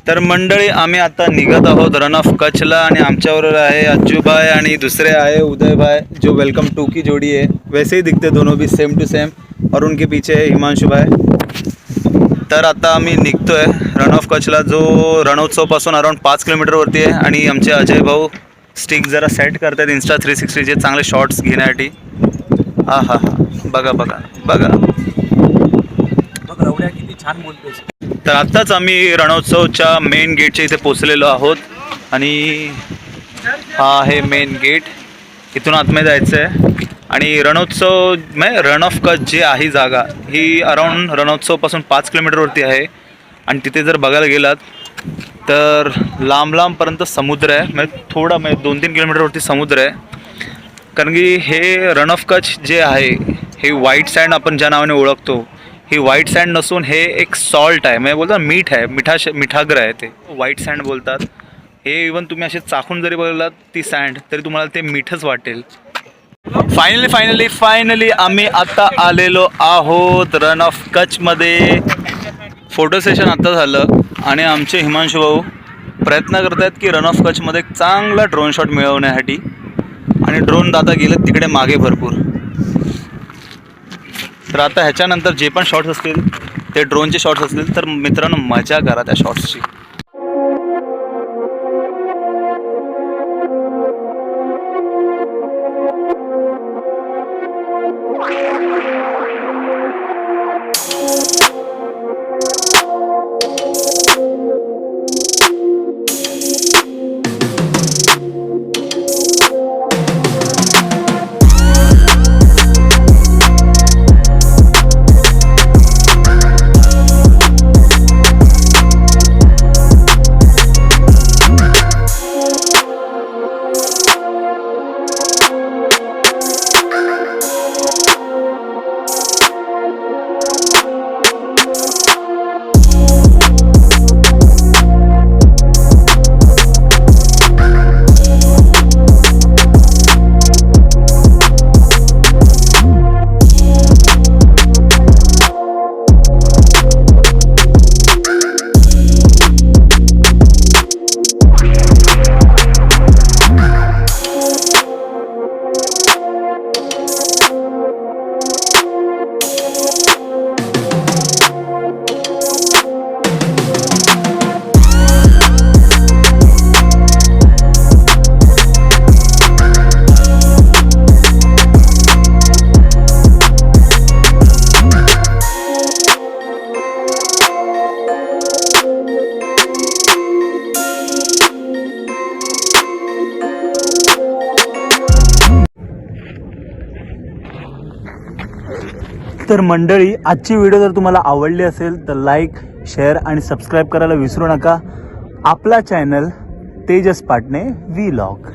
तर मंडळी आम्ही आता निघत आहोत रन ऑफ कच्छला आणि आमच्याबरोबर आहे अज्जूभाई आणि दुसरे आहे उदयभाई जो वेलकम टू की जोड़ी है। वैसे ही दिखते दोनों भी सेम टू सेम और उनके पीछे है हिमांशु भाई। तर आता आम्ही निघतोय रन ऑफ कच्छला जो रणोत्सवपासून अराउंड 5 किलोमीटरवरती आहे आणि आमचे अजय भाऊ स्टिक जरा सेट करतात इंस्टा 360चे चांगले शॉट्स घेण्यासाठी। हा हा हा बघा बघा बघा बघ रवड्या किती छान बोलतोस। तर आत्ताच आम्ही रणोत्सवच्या मेन गेटच्या इथे पोचलेलो आहोत आणि हा आहे मेन गेट। इथून आतमध्ये जायचं आहे आणि रणोत्सव म्हणजे रन ऑफ कच्छ जी आहे जागा ही अराउंड रणोत्सवपासून 5 किलोमीटरवरती आहे आणि तिथे जर बघायला गेलात तर लांब लांबपर्यंत समुद्र आहे, म्हणजे थोडा म्हणजे 2-3 किलोमीटरवरती समुद्र आहे। कारण की हे रन ऑफ कच्छ जे आहे हे व्हाईट सँड आपण ज्या नावाने ओळखतो ही व्हाईट सँड नसून हे एक सॉल्ट आहे, म्हणजे बोलतात मीठ आहे, मिठाग्र आहे, ते व्हाईट सँड बोलतात। हे इवन तुम्ही असे चाखून जरी बघलात ती सँड तरी तुम्हाला ते मीठच वाटेल। फायनली आम्ही आता आलेलो आहोत रन ऑफ कच्छमध्ये। फोटो सेशन आता झालं आणि आमचे हिमांशु भाऊ प्रयत्न करत आहेत की रन ऑफ कच्छमध्ये एक चांगला ड्रोन शॉट मिळवण्यासाठी आणि ड्रोन दादा गेलेत तिकडे मागे भरपूर। तर आता ह्याच्यानंतर जे पण शॉट्स असतील ते ड्रोनचे शॉट्स असतील तर मित्रांनो मजा करा त्या शॉट्सची। तर मंडळी आजची व्हिडिओ जर तुम्हाला आवडली असेल तर लाईक शेअर आणि सबस्क्राईब करायला विसरू नका। आपला चॅनल तेजस पाटणे व्लॉग।